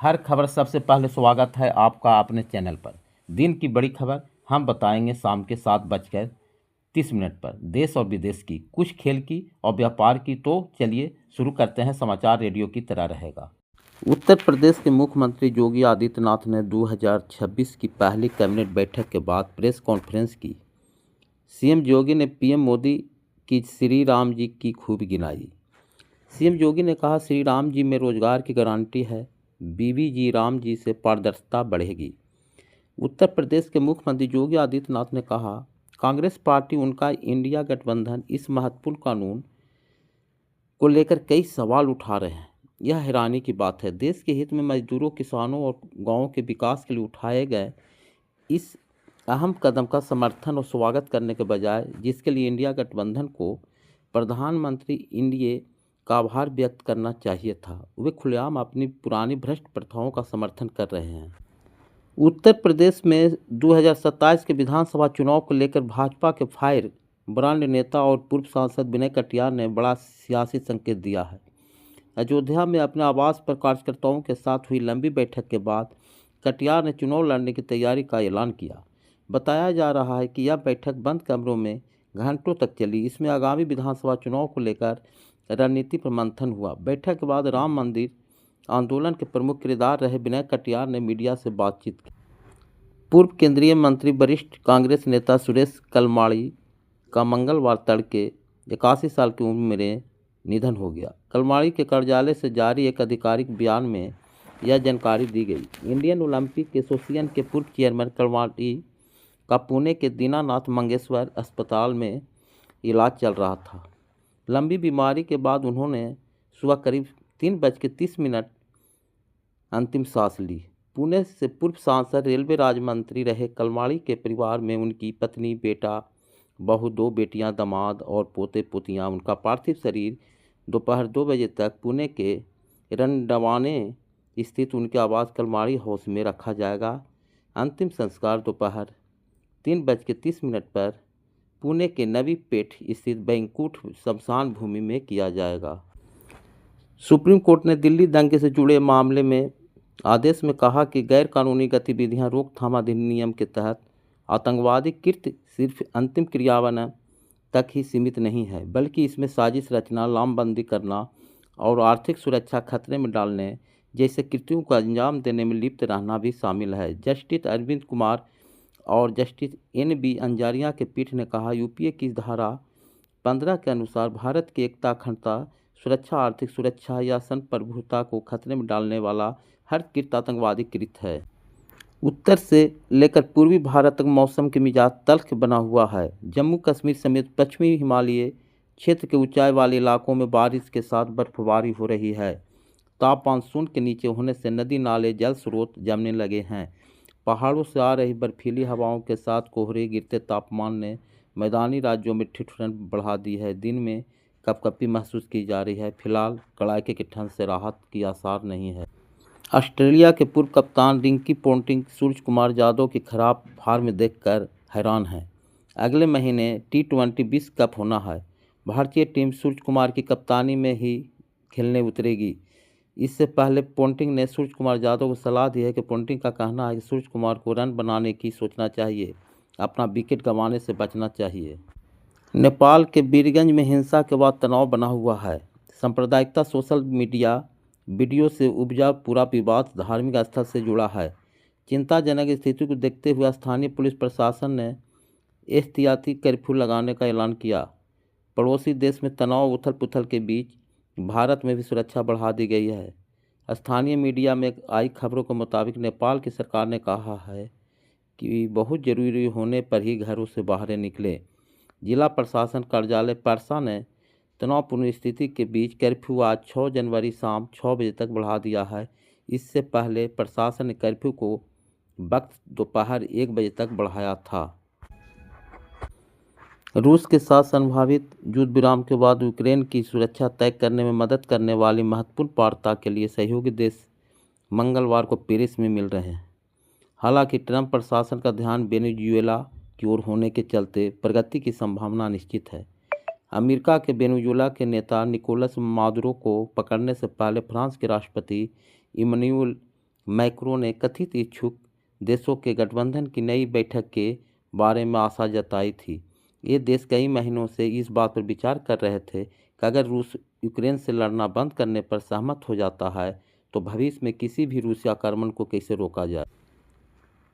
हर खबर सबसे पहले स्वागत है आपका अपने चैनल पर। दिन की बड़ी खबर हम बताएंगे शाम के 7:30 पर। देश और विदेश की, कुछ खेल की और व्यापार की। तो चलिए शुरू करते हैं। समाचार रेडियो की तरह रहेगा। उत्तर प्रदेश के मुख्यमंत्री योगी आदित्यनाथ ने 2026 की पहली कैबिनेट बैठक के बाद प्रेस कॉन्फ्रेंस की। सीएम योगी ने पीएम मोदी की श्री राम जी की खूबी गिनाई। सीएम योगी ने कहा, श्री राम जी में रोजगार की गारंटी है, बीबी जी राम जी से पारदर्शिता बढ़ेगी। उत्तर प्रदेश के मुख्यमंत्री योगी आदित्यनाथ ने कहा, कांग्रेस पार्टी उनका इंडिया गठबंधन इस महत्वपूर्ण कानून को लेकर कई सवाल उठा रहे हैं। यह हैरानी की बात है। देश के हित में मजदूरों, किसानों और गांवों के विकास के लिए उठाए गए इस अहम कदम का समर्थन और स्वागत करने के बजाय, जिसके लिए इंडिया गठबंधन को प्रधानमंत्री एनडीए का आभार व्यक्त करना चाहिए था, वे खुलेआम अपनी पुरानी भ्रष्ट प्रथाओं का समर्थन कर रहे हैं। उत्तर प्रदेश में 2027 के विधानसभा चुनाव को लेकर भाजपा के फायर ब्रांड नेता और पूर्व सांसद विनय कटियार ने बड़ा सियासी संकेत दिया है। अयोध्या में अपने आवास पर कार्यकर्ताओं के साथ हुई लंबी बैठक के बाद कटियार ने चुनाव लड़ने की तैयारी का ऐलान किया। बताया जा रहा है कि यह बैठक बंद कमरों में घंटों तक चली। इसमें आगामी विधानसभा चुनाव को लेकर रणनीति पर मंथन हुआ। बैठक के बाद राम मंदिर आंदोलन के प्रमुख किरदार रहे विनय कटियार ने मीडिया से बातचीत की। पूर्व केंद्रीय मंत्री वरिष्ठ कांग्रेस नेता सुरेश कलमाड़ी का मंगलवार तड़के 81 साल की उम्र में निधन हो गया। कलमाड़ी के कार्यालय से जारी एक आधिकारिक बयान में यह जानकारी दी गई। इंडियन ओलंपिक एसोसिएशन के पूर्व चेयरमैन कलमाड़ी का पुणे के दीनानाथ मंगेशकर अस्पताल में इलाज चल रहा था। लंबी बीमारी के बाद उन्होंने सुबह करीब 3:30 अंतिम सांस ली। पुणे से पूर्व सांसद, रेलवे राज्य मंत्री रहे कलमाड़ी के परिवार में उनकी पत्नी, बेटा, बहू, 2 बेटियां, दामाद और पोते पोतियां। उनका पार्थिव शरीर दोपहर 2 बजे तक पुणे के रंडवाने स्थित उनके आवास कलमाड़ी हाउस में रखा जाएगा। अंतिम संस्कार दोपहर 3:30 पर पुणे के नवी पेठ स्थित बैंकुट शमशान भूमि में किया जाएगा। सुप्रीम कोर्ट ने दिल्ली दंगे से जुड़े मामले में आदेश में कहा कि गैर कानूनी गतिविधियां रोकथाम अधिनियम के तहत आतंकवादी कृत्य सिर्फ अंतिम क्रियान्वयन तक ही सीमित नहीं है, बल्कि इसमें साजिश रचना, लामबंदी करना और आर्थिक सुरक्षा खतरे में डालने जैसे कृत्यों को अंजाम देने में लिप्त रहना भी शामिल है। जस्टिस अरविंद कुमार और जस्टिस NB अंजारिया के पीठ ने कहा, यूपीए की धारा 15 के अनुसार भारत की एकता, अखंडता, सुरक्षा, आर्थिक सुरक्षा या संप्रभुता को खतरे में डालने वाला हर कृत्य आतंकवादी कृत्य है। उत्तर से लेकर पूर्वी भारत तक मौसम के मिजाज तल्ख बना हुआ है। जम्मू कश्मीर समेत पश्चिमी हिमालय क्षेत्र के ऊंचाई वाले इलाकों में बारिश के साथ बर्फबारी हो रही है। तापमान शून्य के नीचे होने से नदी नाले जल स्रोत जमने लगे हैं। पहाड़ों से आ रही बर्फीली हवाओं के साथ कोहरे गिरते तापमान ने मैदानी राज्यों में ठिठुरन बढ़ा दी है। दिन में कपकपी महसूस की जा रही है। फिलहाल कड़ाके की ठंड से राहत की आसार नहीं है। ऑस्ट्रेलिया के पूर्व कप्तान रिंकी पोंटिंग सूर्य कुमार यादव की खराब फॉर्म देखकर हैरान हैं। अगले महीने T20 विश्व कप होना है। भारतीय टीम सूर्य कुमार की कप्तानी में ही खेलने उतरेगी। इससे पहले पोंटिंग ने सूर्य कुमार यादव को सलाह दी है कि पोंटिंग का कहना है कि सूर्य कुमार को रन बनाने की सोचना चाहिए, अपना विकेट गंवाने से बचना चाहिए। नेपाल के वीरगंज में हिंसा के बाद तनाव बना हुआ है। सांप्रदायिकता, सोशल मीडिया वीडियो से उपजा पूरा विवाद धार्मिक स्थल से जुड़ा है। चिंताजनक स्थिति को देखते हुए स्थानीय पुलिस प्रशासन ने एहतियाती कर्फ्यू लगाने का ऐलान किया। पड़ोसी देश में तनाव उथल पुथल के बीच भारत में भी सुरक्षा बढ़ा दी गई है। स्थानीय मीडिया में आई खबरों के मुताबिक नेपाल की सरकार ने कहा है कि बहुत जरूरी होने पर ही घरों से बाहर निकले। जिला प्रशासन कार्यालय परसा ने तनावपूर्ण स्थिति के बीच कर्फ्यू आज 6 जनवरी शाम 6 बजे तक बढ़ा दिया है। इससे पहले प्रशासन ने कर्फ्यू को वक्त दोपहर 1 बजे तक बढ़ाया था। रूस के साथ संभावित युद्ध विराम के बाद यूक्रेन की सुरक्षा तय करने में मदद करने वाली महत्वपूर्ण वार्ता के लिए सहयोगी देश मंगलवार को पेरिस में मिल रहे हैं। हालांकि ट्रंप प्रशासन का ध्यान वेनेजुएला की ओर होने के चलते प्रगति की संभावना निश्चित है। अमेरिका के वेनेजुएला के नेता निकोलस मादुरो को पकड़ने से पहले फ्रांस के राष्ट्रपति इमैनुअल मैक्रो ने कथित इच्छुक देशों के गठबंधन की नई बैठक के बारे में आशा जताई थी। ये देश कई महीनों से इस बात पर विचार कर रहे थे कि अगर रूस यूक्रेन से लड़ना बंद करने पर सहमत हो जाता है तो भविष्य में किसी भी रूसी आक्रमण को कैसे रोका जाए।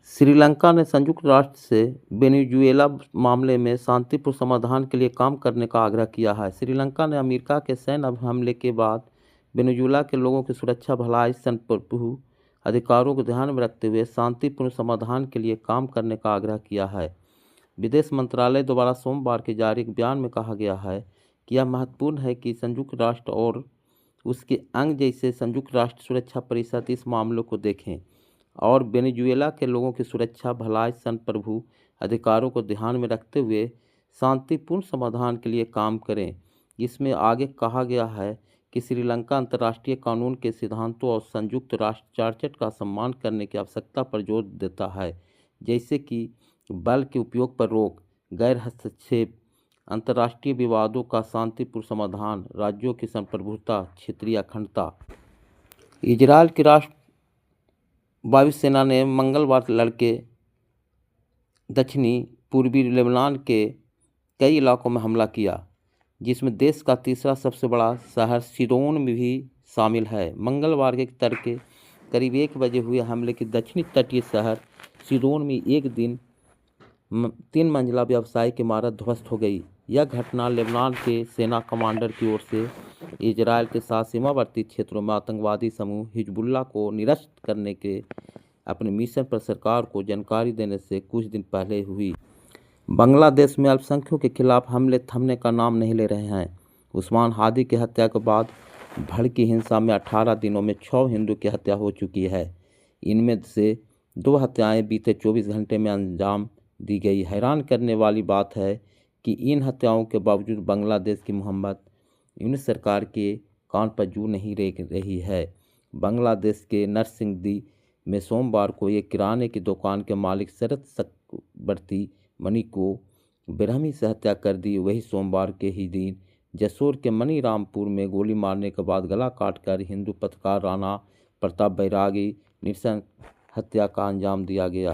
श्रीलंका ने संयुक्त राष्ट्र से वेनेजुएला मामले में शांतिपूर्ण समाधान के लिए काम करने का आग्रह किया है। श्रीलंका ने अमेरिका के सैन्य हमले के बाद वेनेजुएला के लोगों की सुरक्षा, भलाई, संप्रभु अधिकारों को ध्यान में रखते हुए शांतिपूर्ण समाधान के लिए काम करने का आग्रह किया है। विदेश मंत्रालय द्वारा सोमवार के जारी एक बयान में कहा गया है कि यह महत्वपूर्ण है कि संयुक्त राष्ट्र और उसके अंग जैसे संयुक्त राष्ट्र सुरक्षा परिषद इस मामले को देखें और वेनेजुएला के लोगों की सुरक्षा, भलाई, संप्रभु अधिकारों को ध्यान में रखते हुए शांतिपूर्ण समाधान के लिए काम करें। इसमें आगे कहा गया है कि श्रीलंका अंतर्राष्ट्रीय कानून के सिद्धांतों और संयुक्त राष्ट्र चार्टर का सम्मान करने की आवश्यकता पर जोर देता है, जैसे कि बल के उपयोग पर रोक, गैर हस्तक्षेप, अंतर्राष्ट्रीय विवादों का शांतिपूर्ण समाधान, राज्यों की संप्रभुता, क्षेत्रीय अखंडता। इजरायल की राष्ट्र वायुसेना ने मंगलवार लड़के दक्षिणी पूर्वी लेबनान के कई इलाकों में हमला किया, जिसमें देश का तीसरा सबसे बड़ा शहर सीदोन में भी शामिल है। मंगलवार के तड़के करीब 1 बजे हुए हमले की दक्षिणी तटीय शहर सीदोन में एक दिन 3 मंजिला व्यावसायिक इमारत ध्वस्त हो गई। यह घटना लेबनान के सेना कमांडर की ओर से इजरायल के साथ सीमावर्ती क्षेत्रों में आतंकवादी समूह हिजबुल्लाह को निरस्त करने के अपने मिशन पर सरकार को जानकारी देने से कुछ दिन पहले हुई। बांग्लादेश में अल्पसंख्यकों के खिलाफ हमले थमने का नाम नहीं ले रहे हैं। उस्मान हादी की हत्या के बाद भड़की हिंसा में 18 दिनों में 6 हिंदू की हत्या हो चुकी है। इनमें से 2 हत्याएं बीते 24 घंटे में अंजाम दी गई। हैरान करने वाली बात है कि इन हत्याओं के बावजूद बांग्लादेश की मोहम्मद यूनुस सरकार के कान पर जू नहीं रेंग रही है। बांग्लादेश के नरसिंहदी में सोमवार को एक किराने की दुकान के मालिक शरद चक्रवर्ती मणि को बेरहमी से हत्या कर दी। वही सोमवार के ही दिन जसोर के मणिरामपुर में गोली मारने के बाद गला काटकर हिंदू पत्रकार राणा प्रताप बैरागी निरसंस हत्या का अंजाम दिया गया।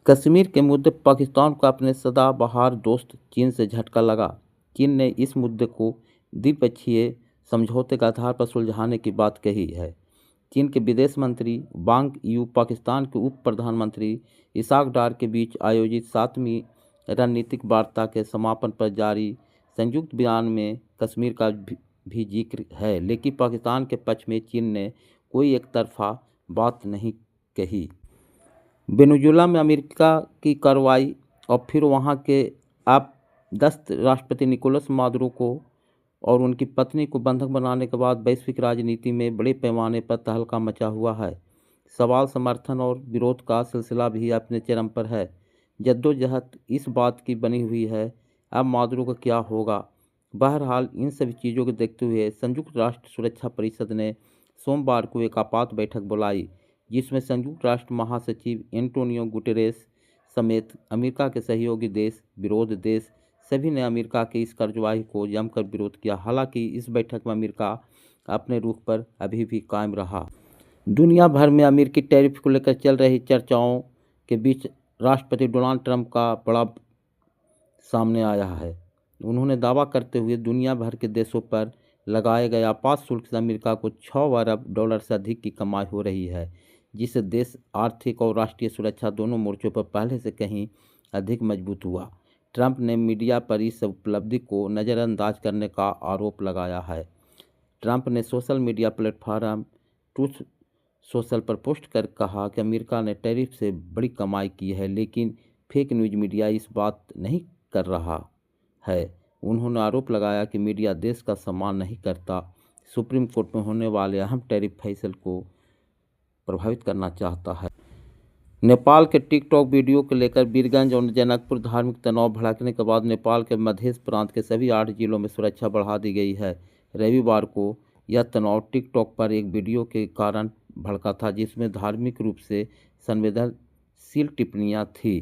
कश्मीर के मुद्दे पर पाकिस्तान को अपने सदाबहार दोस्त चीन से झटका लगा। चीन ने इस मुद्दे को द्विपक्षीय समझौते के आधार पर सुलझाने की बात कही है। चीन के विदेश मंत्री वांग यी पाकिस्तान के उप प्रधानमंत्री इसाक डार के बीच आयोजित 7वीं रणनीतिक वार्ता के समापन पर जारी संयुक्त बयान में कश्मीर का भी जिक्र है, लेकिन पाकिस्तान के पक्ष में चीन ने कोई एक तरफा बात नहीं कही। वेनेजुएला में अमेरिका की कार्रवाई और फिर वहां के अपदस्थ राष्ट्रपति निकोलस मादुरो को और उनकी पत्नी को बंधक बनाने के बाद वैश्विक राजनीति में बड़े पैमाने पर तहलका मचा हुआ है। सवाल, समर्थन और विरोध का सिलसिला भी अपने चरम पर है। जद्दोजहद इस बात की बनी हुई है अब मादुरो का क्या होगा। बहरहाल इन सभी चीज़ों को देखते हुए संयुक्त राष्ट्र सुरक्षा परिषद ने सोमवार को एक आपात बैठक बुलाई, जिसमें संयुक्त राष्ट्र महासचिव एंटोनियो गुटेरेस समेत अमेरिका के सहयोगी देश, विरोध देश सभी ने अमेरिका की इस कार्रवाई को जमकर विरोध किया। हालांकि इस बैठक में अमेरिका अपने रुख पर अभी भी कायम रहा। दुनिया भर में अमेरिकी टैरिफ को लेकर चल रही चर्चाओं के बीच राष्ट्रपति डोनाल्ड ट्रंप का बड़ा सामने आया है। उन्होंने दावा करते हुए दुनिया भर के देशों पर लगाए गए आपात शुल्क से अमेरिका को 6 अरब डॉलर से अधिक की कमाई हो रही है, जिससे देश आर्थिक और राष्ट्रीय सुरक्षा दोनों मोर्चों पर पहले से कहीं अधिक मजबूत हुआ। ट्रंप ने मीडिया पर इस उपलब्धि को नज़रअंदाज करने का आरोप लगाया है। ट्रंप ने social media platform truth social पर पोस्ट कर कहा कि अमेरिका ने टैरिफ से बड़ी कमाई की है, लेकिन फेक न्यूज़ मीडिया इस बात नहीं कर रहा है। उन्होंने आरोप लगाया कि मीडिया देश का सम्मान नहीं करता, सुप्रीम कोर्ट में होने वाले अहम टैरिफ फैसले को प्रभावित करना चाहता है। नेपाल के टिकटॉक वीडियो को लेकर वीरगंज और जनकपुर धार्मिक तनाव भड़कने के बाद नेपाल के मध्य प्रांत के सभी 8 जिलों में सुरक्षा बढ़ा दी गई है। रविवार को यह तनाव टिकटॉक पर एक वीडियो के कारण भड़का था, जिसमें धार्मिक रूप से संवेदनशील टिप्पणियां थी।